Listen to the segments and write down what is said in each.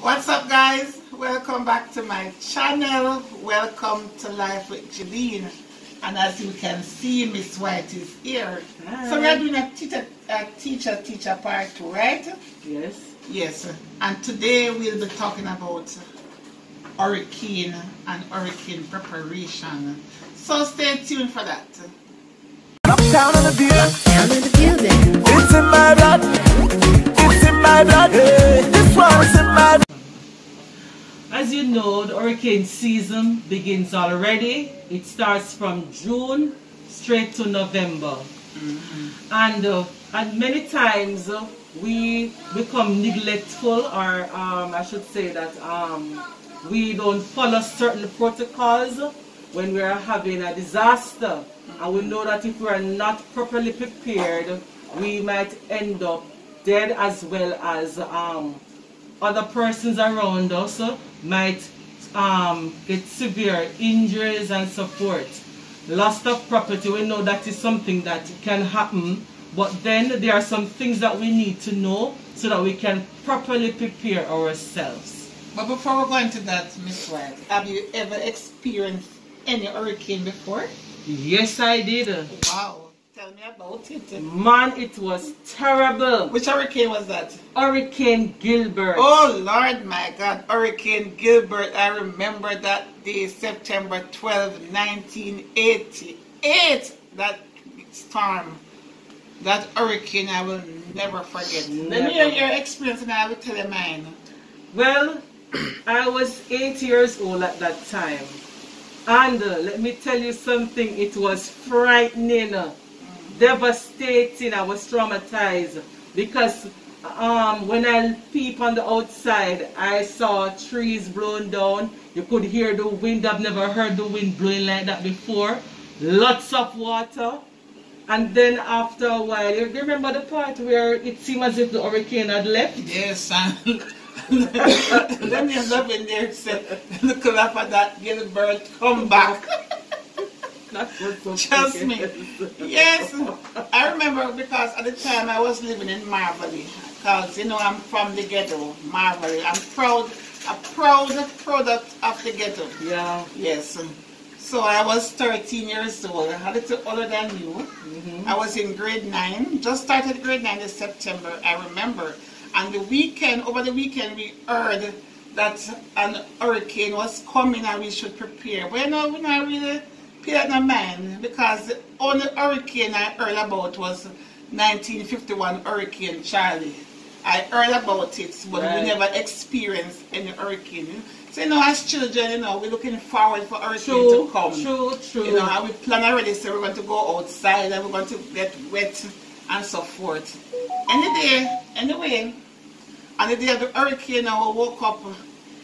What's up, guys? Welcome back to my channel. Welcome to Life with Jeline. And as you can see, Miss White is here. Hi. So we are doing a teacher part 2, right? Yes. Yes. And today we'll be talking about hurricane and hurricane preparation. So stay tuned for that. Uptown in the view. Uptown in the building. It's in my blood. It's in my blood. Hey, this one's in my blood. As you know, the hurricane season begins already. It starts from June straight to November. And many times we become neglectful, or I should say that we don't follow certain protocols when we are having a disaster. And we know that if we are not properly prepared, we might end up dead, as well as other persons around us might get severe injuries and so forth. Loss of property, we know that is something that can happen, but then there are some things that we need to know so that we can properly prepare ourselves. But before we go into that, Miss White, have you ever experienced any hurricane before? Yes, I did. Wow. Tell me about it. Man, it was terrible. Which hurricane was that? Hurricane Gilbert. Oh Lord, my God. Hurricane Gilbert. I remember that day, September 12, 1988. That storm. That hurricane I will never forget. Let me hear your experience and I will tell you mine. Well, I was 8 years old at that time. And let me tell you something, it was frightening, devastating. I was traumatized because when I peep on the outside, I saw trees blown down. You could hear the wind. I've never heard the wind blowing like that before. Lots of water. And then after a while, you remember the part where it seemed as if the hurricane had left? Yes, and let me up in there and say, look up at that Gilbert, come back. Trust me. Yes, I remember because at the time I was living in Marvelly. Because, you know, I'm from the ghetto, Marvelly. I'm a proud product of the ghetto. Yeah. Yes. So I was 13 years old, a little older than you. I was in grade 9, just started grade 9 this September, I remember. And over the weekend, we heard that an hurricane was coming and we should prepare. But you know, we not really pay that no mind, because the only hurricane I heard about was 1951 Hurricane Charlie. I heard about it, but we never experienced any hurricane. So, you know, as children, you know, we're looking forward for hurricane to come. True. You know, and we plan already, so we're going to go outside and we're going to get wet and so forth. Anyway, on the day of the hurricane, I woke up,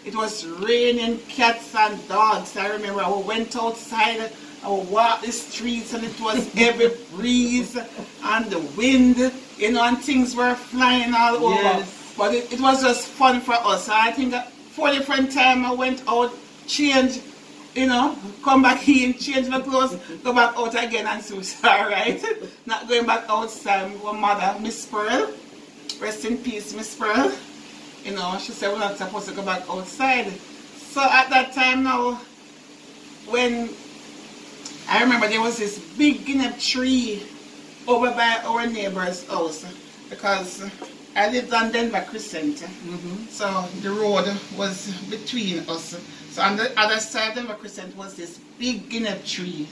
it was raining cats and dogs. I remember I went outside, I walked the streets, and it was heavy breeze and the wind, you know, and things were flying all over. Yes. But it was just fun for us. I think 4 different times I went out, change, you know, come back in, change my clothes, go back out again, and so it's alright. Not going back outside. My mother, Miss Pearl, rest in peace, Miss Pearl. You know, she said we're not supposed to go back outside. So at that time now, when I remember there was this big guinea tree over by our neighbor's house, because I lived on Denver Crescent. So the road was between us. So on the other side of Denver Crescent was this big guinea tree.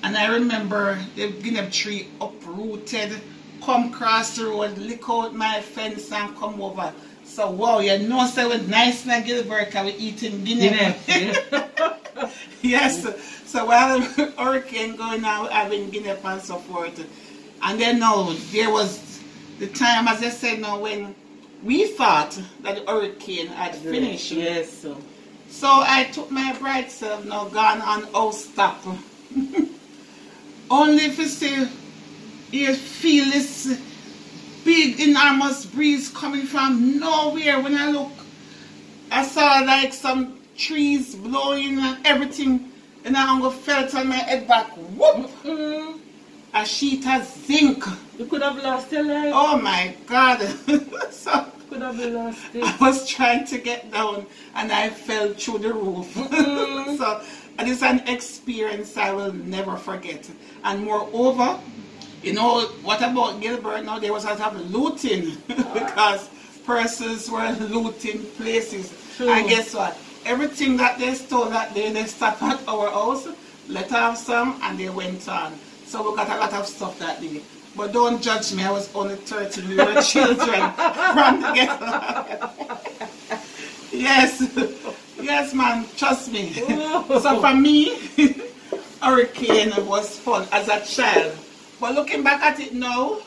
And I remember the guinea tree uprooted, come across the road, lick out my fence and come over. So wow, you know, so it was nice and Gilbert, we eating guinea. Yes. So while the hurricane going on, having guinea and so forth. And then now, there was the time, as I said now, when we thought that the hurricane had finished. Yes. So I took my bright self now, gone on house stop. Only if you feel this big enormous breeze coming from nowhere. When I look, I saw like some trees blowing and everything, and I felt on my head back, whoop, a sheet of zinc. You could have lost your life. Oh my God. So could have been lost it. I was trying to get down and I fell through the roof. So it is an experience I will never forget. And moreover, you know, what about Gilbert? Now there was a lot of looting because persons were looting places. True. And guess what? Everything that they stole that day, they stopped at our house, let have some, and they went on. So we got a lot of stuff that day. But don't judge me, I was only 13. We were children from the ghetto. Yes, yes, man, trust me. So for me, hurricane was fun as a child. But looking back at it now,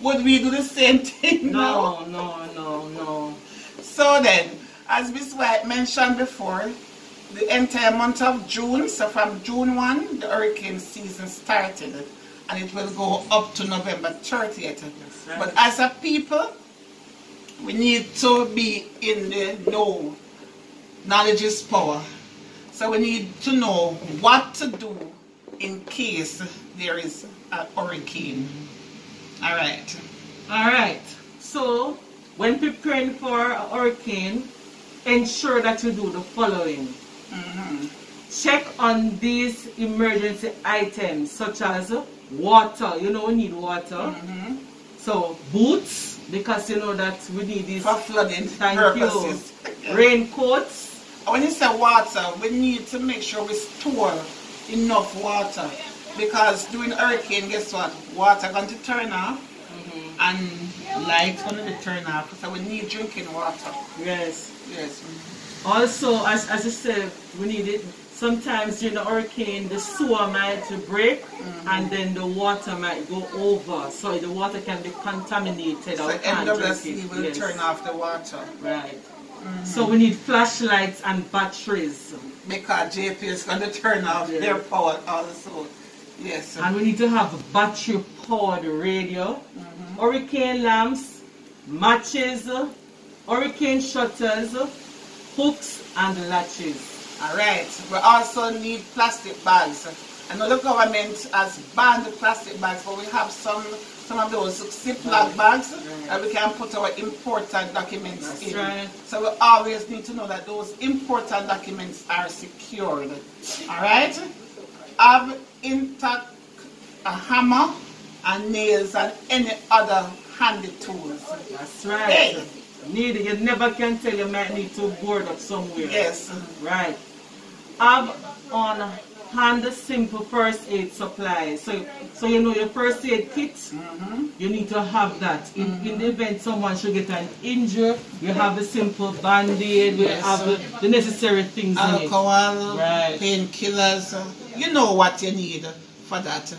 would we do the same thing now? No. So then, as Miss White mentioned before, the entire month of June, so from June 1, the hurricane season started. And it will go up to November 30th. Right. But as a people, we need to be in the know. Knowledge is power. So we need to know what to do in case there is a hurricane. Alright. Alright. So, when preparing for a hurricane, ensure that you do the following. Check on these emergency items such as water. You know we need water. So, boots, because you know that we need these for flooding purposes. Raincoats. When you say water, we need to make sure we store enough water, because during hurricane, guess what? Water going to turn off and lights going to turn off. So we need drinking water. Yes. Yes. Also, as I said, we need it. Sometimes during the hurricane, the sewer might break and then the water might go over. So the water can be contaminated. So NWC will turn off the water. Right. So we need flashlights and batteries. Because JP is going to turn off their power also. Yes. And we need to have a battery powered radio, hurricane lamps, matches, hurricane shutters, hooks and latches. Alright, we also need plastic bags. I know the government has banned the plastic bags, but we have some of those Ziploc bags that we can put our important documents in. Right. So we always need to know that those important documents are secured. Alright? Have intact a hammer and nails and any other handy tools. That's right. Hey. You never can tell, you might need to board up somewhere. Yes. Right. Have on hand simple first aid supplies. So you know your first aid kit, you need to have that. In the event someone should get an injury, you have a simple band-aid, you have the necessary things in it. Alcohol, painkillers, you know what you need for that.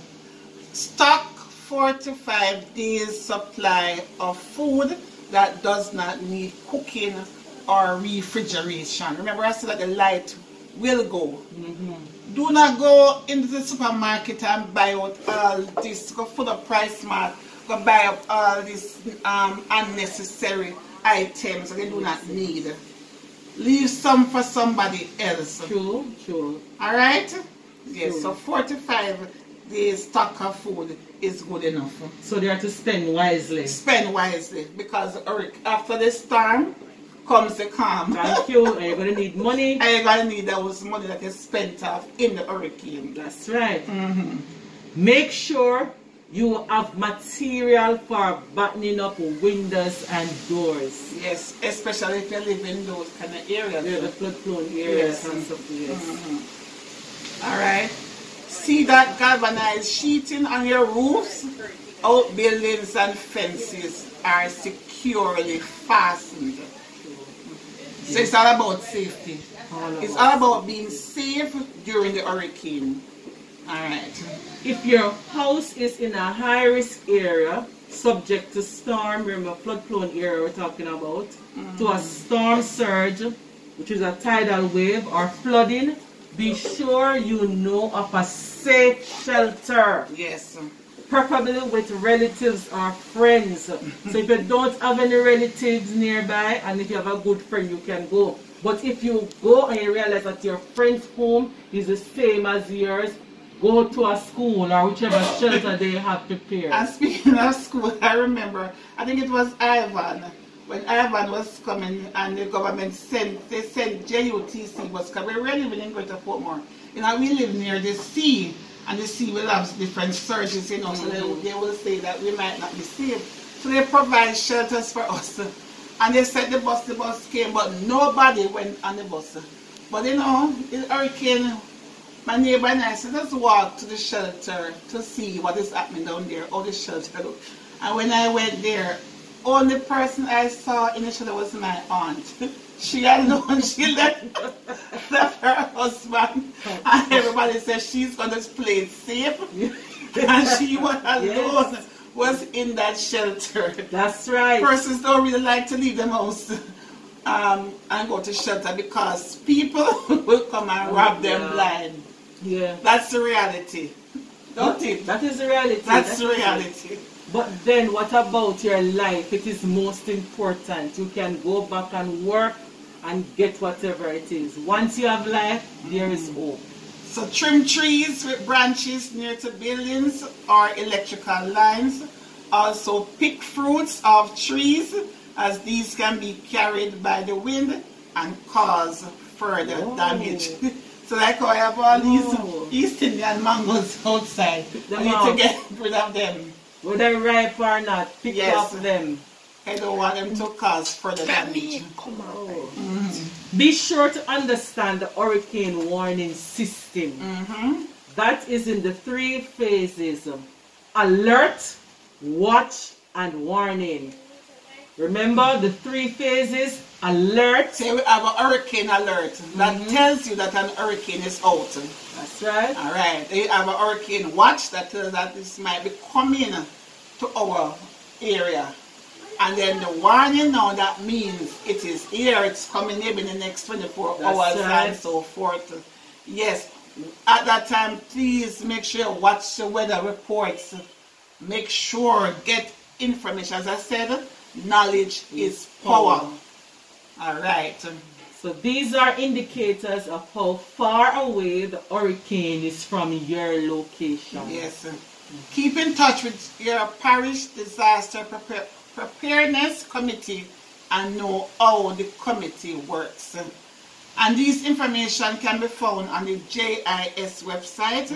Stock 4 to 5 days supply of food that does not need cooking or refrigeration. Remember I said that the light will go. Do not go into the supermarket and buy out all this, go full of price mark, go buy up all these unnecessary items that they do not need. Leave some for somebody else. True. Alright? Yes, so 4 to 5 days stock of food is good enough. So they are to spend wisely. Spend wisely, because after the storm comes the calm. Thank you. Are you going to need money? Are you going to need those money that is spent off in the hurricane? That's right. Make sure you have material for buttoning up windows and doors. Yes, especially if you live in those kind of areas. Yeah, the flood-prone areas and stuff. Yes. Alright. See that galvanized sheeting on your roofs? Outbuildings and fences are securely fastened. So it's all about safety. It's all about being safe during the hurricane. Alright. If your house is in a high-risk area, subject to storm, remember flood-prone area we're talking about, to a storm surge, which is a tidal wave, or flooding, be sure you know of a safe shelter. Yes. Preferably with relatives or friends. So if you don't have any relatives nearby, and if you have a good friend, you can go. But if you go and you realize that your friend's home is the same as yours, go to a school or whichever shelter they have prepared. And speaking of school, I remember, I think it was Ivan, when Ivan was coming and the government sent JUTC was coming. We're living in Greater Portmore. You know, we live near the sea, and the sea will have different surges, you know, so they will say that we might not be safe. So they provide shelters for us. And they said the bus came, but nobody went on the bus. But you know, the hurricane, my neighbor and I said, let's walk to the shelter to see what is happening down there, how the shelter look. And when I went there, only person I saw in the shelter was my aunt. She alone, she left her husband, and everybody said she's going to play it safe. And she was alone, was in that shelter. That's right. Persons don't really like to leave the house and go to shelter because people will come and rob them blind. Yeah. That's the reality. Don't it? That is the reality. That's the reality. But then what about your life? It is most important. You can go back and work and get whatever it is. Once you have life, there is hope. So trim trees with branches near to buildings or electrical lines. Also pick fruits of trees, as these can be carried by the wind and cause further damage. So like how I have all these East Indian mangoes outside. I need to get rid of them. Whether ripe or not, pick up them. I don't want them to cause further damage. Be sure to understand the hurricane warning system. That is in the 3 phases: alert, watch, and warning. Remember the 3 phases: alert. Say we have a hurricane alert. That tells you that an hurricane is out. That's right. Alright. You have a hurricane watch that tells that this might be coming to our area. And then the warning now, that means it is here, it's coming maybe in the next 24 hours and so forth. Yes, at that time, please make sure you watch the weather reports. Make sure, get information. As I said, knowledge is power. Alright. So these are indicators of how far away the hurricane is from your location. Yes. Keep in touch with your parish disaster preparedness committee and know how the committee works. And this information can be found on the JIS website.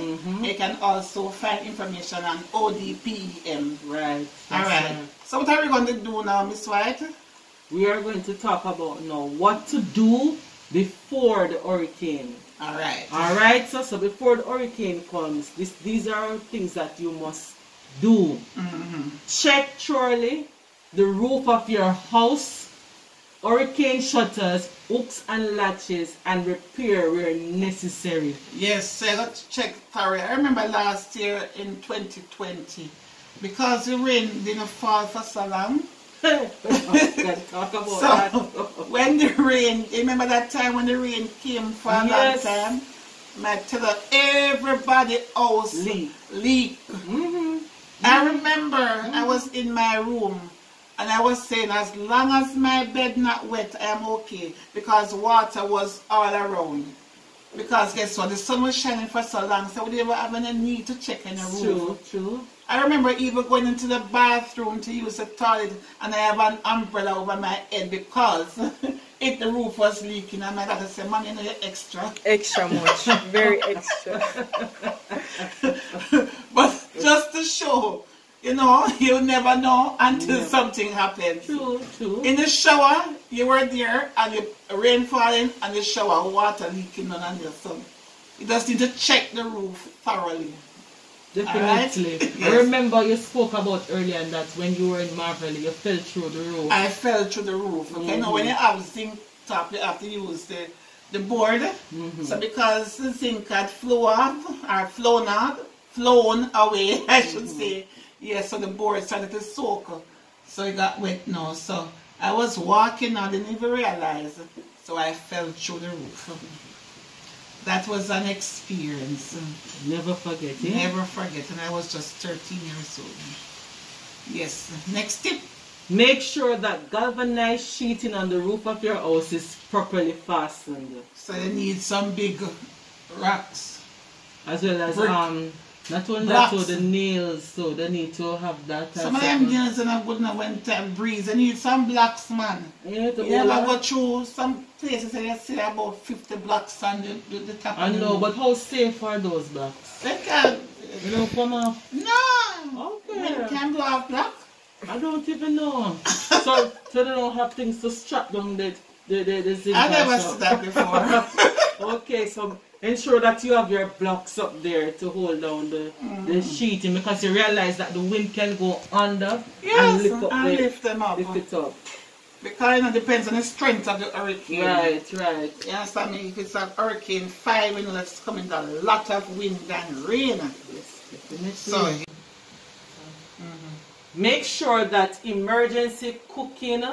You can also find information on ODPEM. Right. Alright. So what are we going to do now, Miss White? We are going to talk about now what to do before the hurricane. Alright. Alright, so before the hurricane comes, these are things that you must do. Check thoroughly the roof of your house, hurricane shutters, hooks and latches, and repair where necessary. Yes, so let's check thoroughly. I remember last year in 2020, because the rain didn't fall for so long. Talk about that. When the rain, remember that time when the rain came for a long time? I tell everybody else leak. I remember I was in my room and I was saying, as long as my bed not wet, I am okay, because water was all around. Because guess what, the sun was shining for so long, so we didn't have any need to check in the room. True. I remember even going into the bathroom to use the toilet, and I have an umbrella over my head because the roof was leaking, and my daughter said, "Mommy, you know you're extra." Extra much, very extra. But just to show, you know, you never know until something happens. True. In the shower, you were there, and the rain falling, and the shower water leaking on your son. You just need to check the roof thoroughly. Definitely. Right? I remember you spoke about earlier that when you were in Marvel, you fell through the roof. I fell through the roof. Okay, now when you have zinc top, you have to use the board. So because the zinc had flown away, I should say. Yes, so the board started to soak. So it got wet now. So I was walking, I didn't even realize. So I fell through the roof. That was an experience. Never forget, Never forget. And I was just 13 years old. Yes. Next tip. Make sure that galvanized sheeting on the roof of your house is properly fastened. So you need some big rocks. As well as Not only blocks. that, so the nails, so they need to have that. Some of them nails are not good enough when time breeze. They need some blocks, man. Yeah, You ever go through some places and you see about 50 blocks on the top I of the know, roof. but how safe are those blocks? They can't. You don't come off. No! Okay. They can't go off block. I don't even know. so they don't have things to strap down the zip. I never seen that before. Okay, so ensure that you have your blocks up there to hold down the sheeting, because you realize that the wind can go under Yes, and lift them up. Lift it up. Because it depends on the strength of the hurricane. Right. You understand me? If it's an hurricane 5, you know that's coming a lot of wind and rain. Yes, definitely. So, make sure that emergency cooking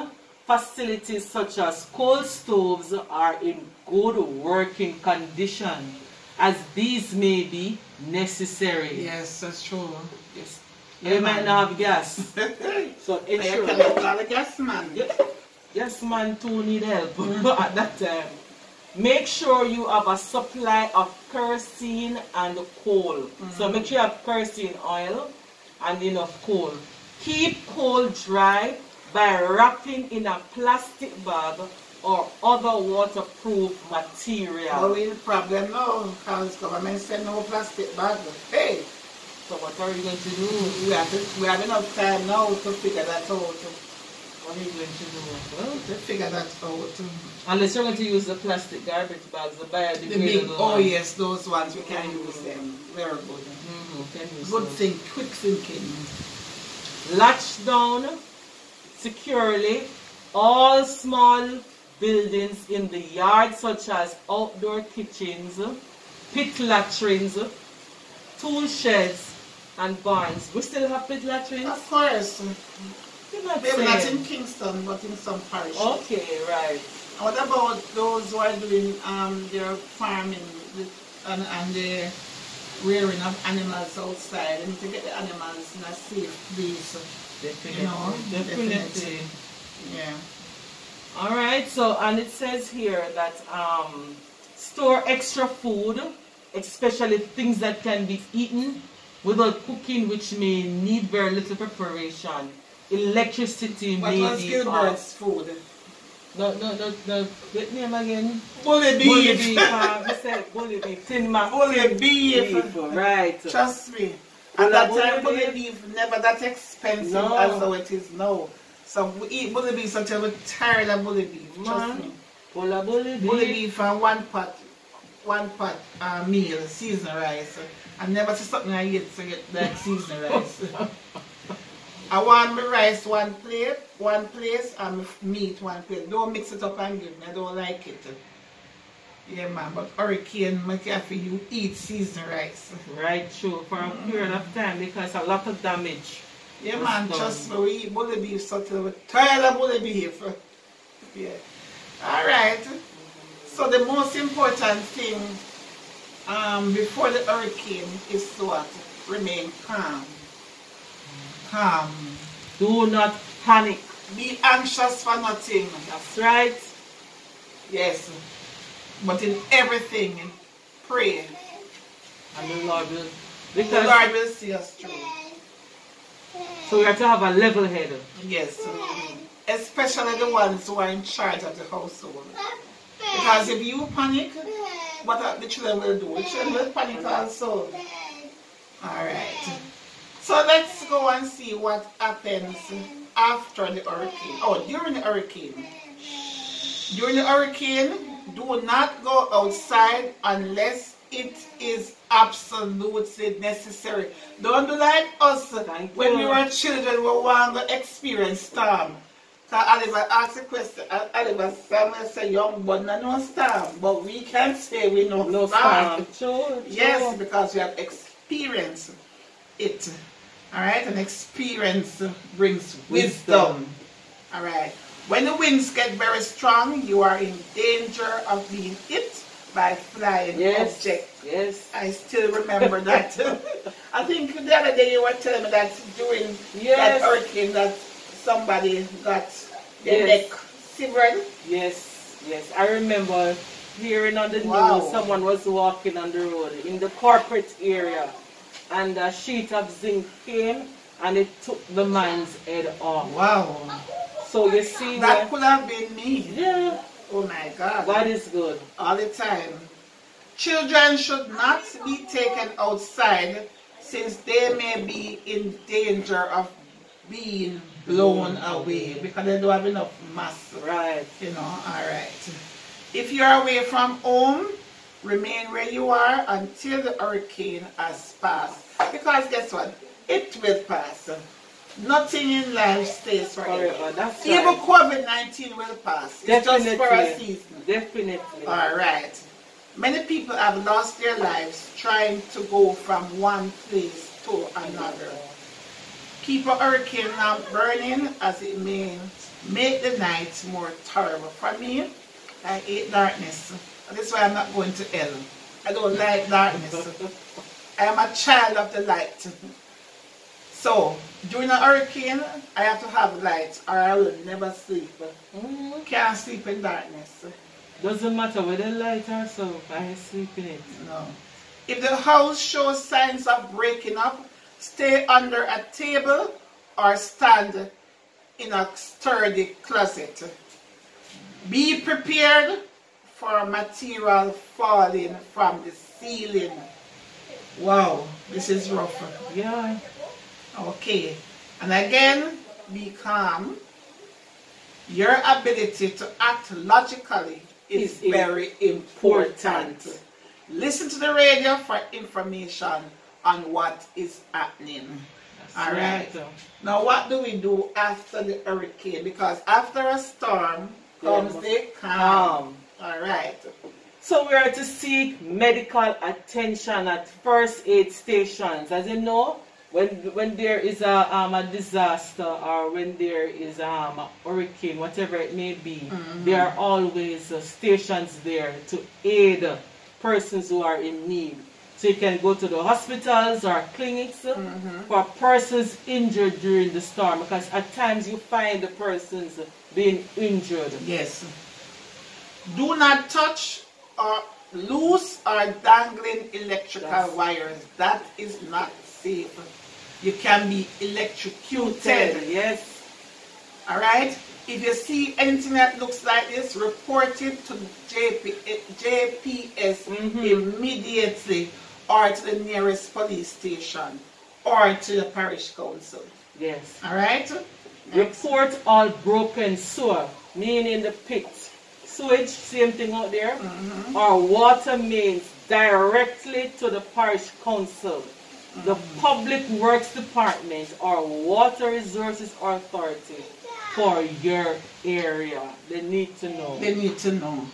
facilities such as coal stoves are in good working condition, as these may be necessary. yes, that's true. Yes. You might not have gas. So You ensure can call the gas man. yes, man too need help at that time. Make sure you have a supply of kerosene and coal. So make sure you have kerosene oil and enough coal. Keep coal dry by wrapping in a plastic bag or other waterproof material. Well, we have a problem now because government said no plastic bag. Hey, So what are you going to do? we have enough time now to figure that out. What are you going to do? Well, to figure that out. Unless you're going to use the plastic garbage bags, the The big, biodegradable oh ones. yes, those ones we can use them. Very good. Can use Good those. think, quick thinking. Latch down securely all small buildings in the yard, such as outdoor kitchens, pit latrines, tool sheds, and barns. We still have pit latrines? Of course. You might Maybe say. not in Kingston, but in some parishes. Okay, right. What about those who are doing their farming and the rearing of animals outside? They need to get the animals in a safe place. Definitely. You know, Definitely. Yeah. Alright, so and it says here that store extra food, especially things that can be eaten without cooking, which may need very little preparation. Electricity What may was be Gilbert's food? No, get name again. Bully Bully beef. beef. I said bully beef. Tin man. Bully beef. Right. Trust me. At that time, bully bully beef never that expensive No. as though it is now. So we eat bully beef until we're tired of bully beef. Trust me. Bully beef. Bully beef and one pot meal, seasoned rice. I never see something I eat so get like seasoned rice. I want my rice one place, and my meat one plate. Don't mix it up and give me. I don't like it. Yeah, man. But hurricane, my cafe, you eat seasoned rice. Right, true. For a period of time, because a lot of damage. Yeah, was man. done. Trust me, we eat bully beef so till we're tired of bully beef. Yeah. All right. So the most important thing before the hurricane is to what? Remain calm. Calm. Do not panic. Be anxious for nothing. That's right. Yes. But in everything, pray. And the Lord will. The Because, Lord will see us through. so we have to have a level head. Yes. Especially the ones who are in charge of the household. Because if you panic, what the children will do? The children will panic also. Alright. So let's go and see what happens after the hurricane. Oh, during the hurricane. During the hurricane, do not go outside unless it is absolutely necessary. Don't do like us when we were children, we want to experience storm. So Oliver asked a question, Oliver say young but no storm. But we can say we know No storm. Sure. Yes, because we have experienced it. Alright, and experience brings wisdom. Alright. When the winds get very strong, you are in danger of being hit by flying objects. Yes. I still remember that. I think the other day you were telling me that during that hurricane that somebody got their neck severed. Yes. I remember hearing on the Wow. news someone was walking on the road in the corporate area and a sheet of zinc came and it took the man's head off. Wow. So you see That could have been me. yeah, Oh my God. God is good. All the time. Children should not be taken outside since they may be in danger of being blown away because they don't have enough mass. Right. You know, alright. If you are away from home, remain where you are until the hurricane has passed. Because guess what? It will pass. Nothing in life stays forever. That's Even right. COVID-19 will pass. It's just for a season. Definitely. Alright. Many people have lost their lives trying to go from one place to another. Keep a hurricane lamp burning as it may make the night more terrible. For me, I hate darkness. That's why I'm not going to hell. I don't like darkness. I am a child of the light. So, during a hurricane, I have to have light or I will never sleep. Can't sleep in darkness. Doesn't matter whether light or so, I sleep in it. No. If the house shows signs of breaking up, stay under a table or stand in a sturdy closet. Be prepared for material falling from the ceiling. Wow, this is rough. Yeah. Okay. And again, be calm. Your ability to act logically is very important. Listen to the radio for information on what is happening. Alright. Now what do we do after the hurricane? Because after a storm comes the calm. Alright. So we are to seek medical attention at first aid stations. As you know, when there is a disaster or when there is a hurricane, whatever it may be, there are always stations there to aid persons who are in need. So you can go to the hospitals or clinics for persons injured during the storm, because at times you find the persons being injured. Yes. Do not touch or loose or dangling electrical wires. That is not safe. You can be electrocuted. Yes. Alright? If you see anything that looks like this, report it to JPS immediately, or to the nearest police station, or to the parish council. Yes. Alright? Report all broken sewer, meaning the pit, sewage, same thing out there, or water mains directly to the parish council, the public works department, or water resources authority for your area. They need to know. They need to know.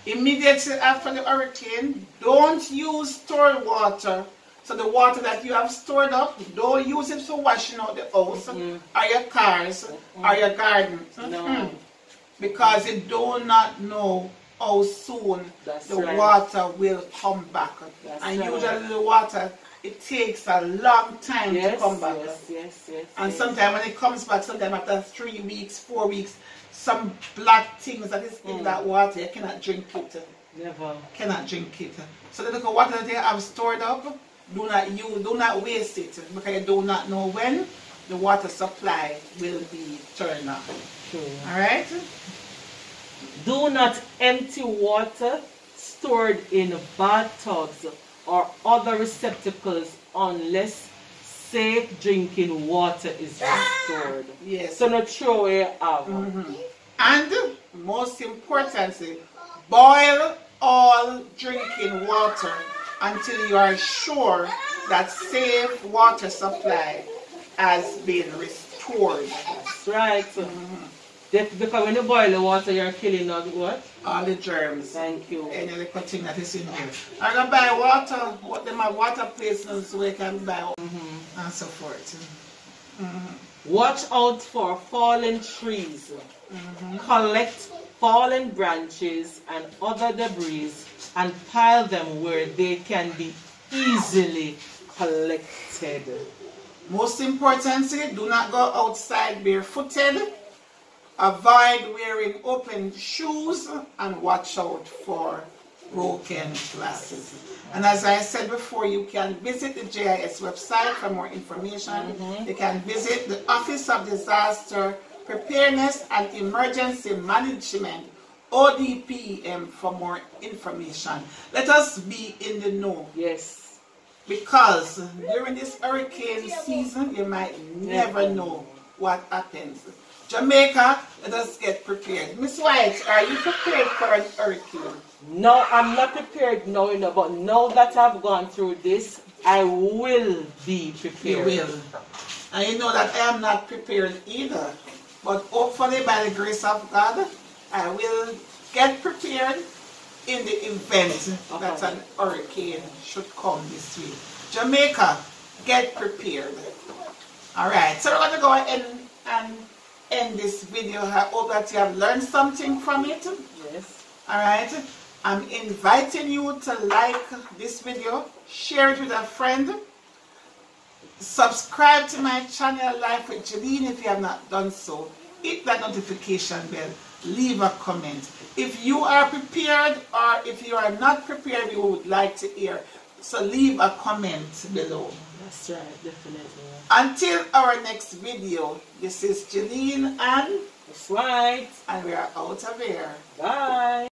Immediately after the hurricane, don't use stored water. So the water that you have stored up, don't use it for washing out the house, or your cars, or your garden. No. Because you do not know how soon the water will come back. And usually the water, it takes a long time to come back. Yes. And sometimes when it comes back, sometimes after 3 weeks, 4 weeks, some black things that is in that water, you cannot drink it. Never. Cannot drink it. So the little water that you have stored up, do not waste it, because you do not know when the water supply will be turned on. True. Alright? Do not empty water stored in bathtubs or other receptacles unless safe drinking water is restored. Yes. So not throw away out. And most importantly, boil all drinking water until you are sure that safe water supply has been restored. That's right. Because when you boil the water, you're killing all the what? All the germs. Thank you. Any little thing that is in here. I'm going to buy water, what them have water placements so we can buy and so forth. Watch out for fallen trees. Collect fallen branches and other debris and pile them where they can be easily collected. Most importantly, do not go outside barefooted. Avoid wearing open shoes and watch out for broken glasses. And as I said before, you can visit the JIS website for more information. You can visit the Office of Disaster Preparedness and Emergency Management, ODPEM, for more information. Let us be in the know. Yes. Because during this hurricane season, you might never know what happens. Jamaica, let us get prepared. Miss White, are you prepared for an hurricane? No, I'm not prepared now, but now that I've gone through this, I will be prepared. You will. And you know that I am not prepared either. But hopefully, by the grace of God, I will get prepared in the event that an hurricane should come this way. Jamaica, get prepared. Alright, so we're going to go ahead and end this video. I hope that you have learned something from it. Yes. Alright, I'm inviting you to like this video, share it with a friend, subscribe to my channel Life with Jeline if you have not done so. Hit that notification bell, leave a comment. If you are prepared or if you are not prepared, we would like to hear. So leave a comment below. That's right, definitely. Until our next video, this is Jeline and That's right. we are out of here. Bye.